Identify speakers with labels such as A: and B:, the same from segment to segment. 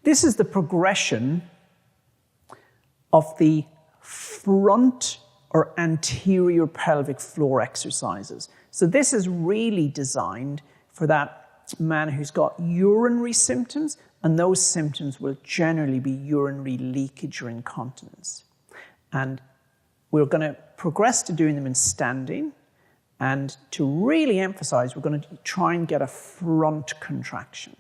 A: This is the progression of the front or anterior pelvic floor exercises. So this is really designed for that man who's got urinary symptoms, and those symptoms will generally be urinary leakage or incontinence. And we're going to progress to doing them in standing, and to really emphasize, we're going to try and get a front contraction.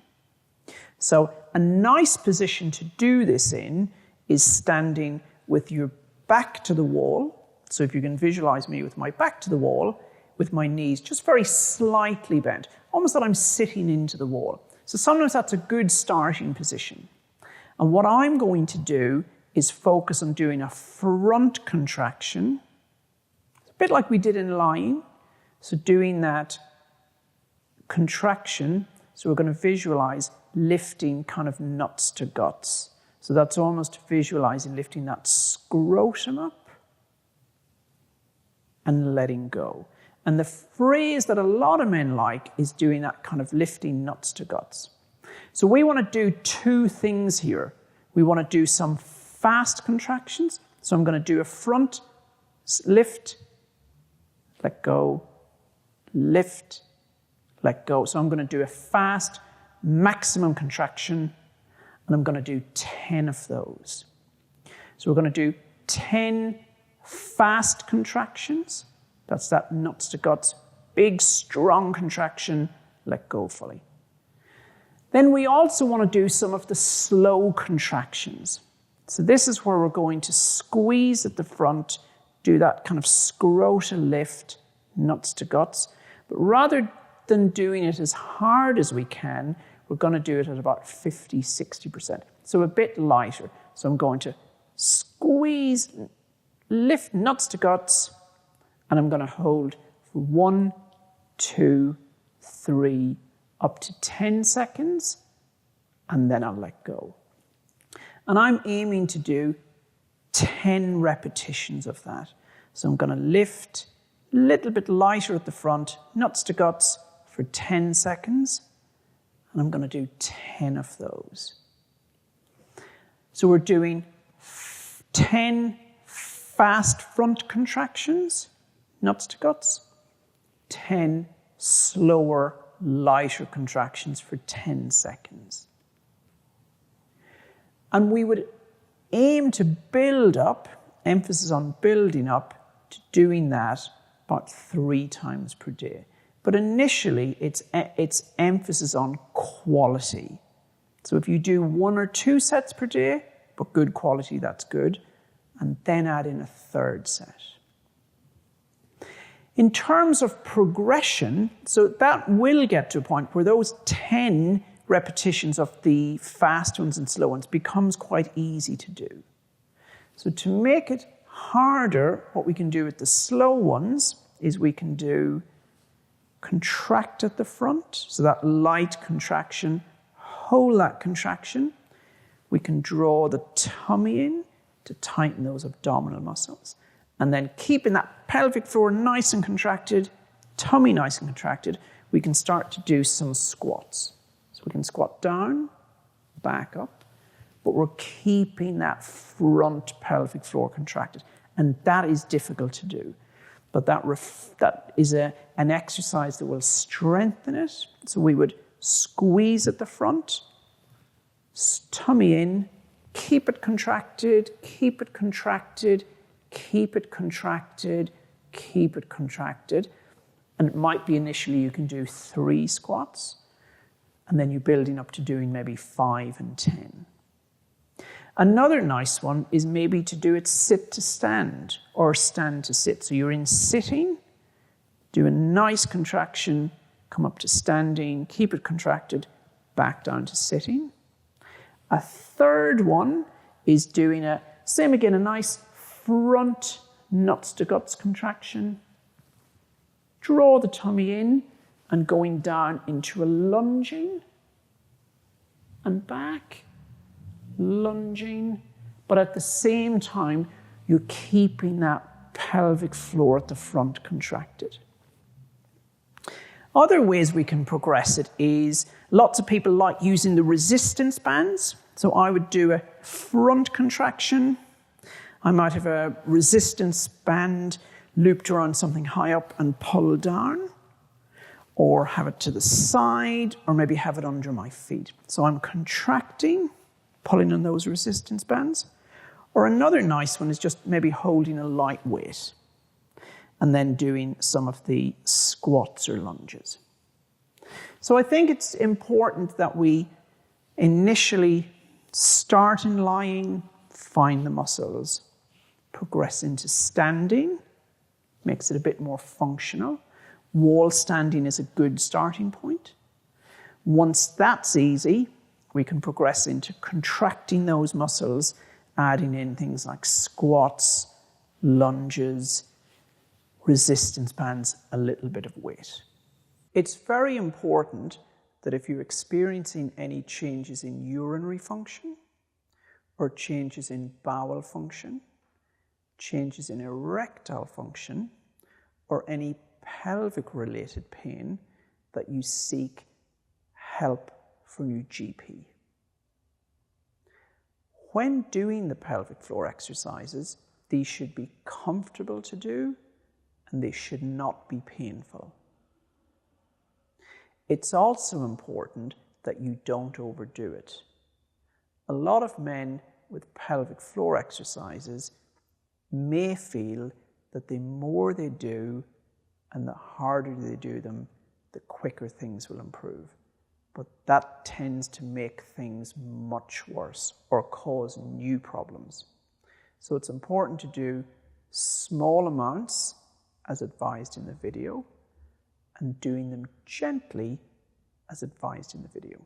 A: So a nice position to do this in is standing with your back to the wall. So if you can visualize me with my back to the wall, with my knees just very slightly bent, almost that I'm sitting into the wall. So sometimes that's a good starting position. And what I'm going to do is focus on doing a front contraction. It's a bit like we did in lying. So doing that contraction, so we're going to visualize lifting kind of nuts to guts. So that's almost visualizing lifting that scrotum up and letting go. And the phrase that a lot of men like is doing that kind of lifting nuts to guts. So we want to do two things here. We want to do some fast contractions. So I'm going to do a front lift, let go, lift, let go. So I'm going to do a fast maximum contraction, and I'm going to do 10 of those. So we're going to do 10 fast contractions. That's that nuts to guts, big, strong contraction, let go fully. Then we also want to do some of the slow contractions. So this is where we're going to squeeze at the front, do that kind of scrotal lift, nuts to guts. But rather than doing it as hard as we can, we're going to do it at about 50, 60%. So a bit lighter. So I'm going to squeeze, lift nuts to guts, and I'm going to hold for 1, 2, 3, up to 10 seconds, and then I'll let go. And I'm aiming to do 10 repetitions of that. So I'm going to lift a little bit lighter at the front, nuts to guts for 10 seconds, and I'm going to do 10 of those. So we're doing 10 fast front contractions, nuts to guts, 10 slower, lighter contractions for 10 seconds. And we would aim to build up, emphasis on building up, to doing that about 3 times per day. But initially, it's emphasis on quality. So if you do 1 or 2 sets per day, but good quality, that's good. And then add in a 3rd set. In terms of progression, so that will get to a point where those 10 repetitions of the fast ones and slow ones becomes quite easy to do. So to make it harder, what we can do with the slow ones is we can do contract at the front, so that light contraction, hold that contraction. We can draw the tummy in to tighten those abdominal muscles. And then keeping that pelvic floor nice and contracted, tummy nice and contracted, we can start to do some squats. So we can squat down, back up, but we're keeping that front pelvic floor contracted. And that is difficult to do. But that is an exercise that will strengthen it. So we would squeeze at the front, tummy in, keep it contracted, keep it contracted, keep it contracted, keep it contracted. And it might be initially you can do 3 squats, and then you're building up to doing maybe 5 and 10. Another nice one is maybe to do it sit to stand or stand to sit. So you're in sitting, do a nice contraction, come up to standing, keep it contracted, back down to sitting. A third one is doing a nice front nuts to guts contraction. Draw the tummy in and going down into a lunging and back, lunging, but at the same time, you're keeping that pelvic floor at the front contracted. Other ways we can progress it is lots of people like using the resistance bands. So I would do a front contraction. I might have a resistance band looped around something high up and pull down, or have it to the side, or maybe have it under my feet. So I'm contracting, pulling on those resistance bands. Or another nice one is just maybe holding a light weight and then doing some of the squats or lunges. So I think it's important that we initially start in lying, find the muscles, progress into standing, makes it a bit more functional. Wall standing is a good starting point. Once that's easy, we can progress into contracting those muscles, adding in things like squats, lunges, resistance bands, a little bit of weight. It's very important that if you're experiencing any changes in urinary function or changes in bowel function, changes in erectile function, or any pelvic-related pain, that you seek help from your GP. When doing the pelvic floor exercises, these should be comfortable to do and they should not be painful. It's also important that you don't overdo it. A lot of men with pelvic floor exercises may feel that the more they do and the harder they do them, the quicker things will improve. But that tends to make things much worse or cause new problems. So it's important to do small amounts as advised in the video and doing them gently as advised in the video.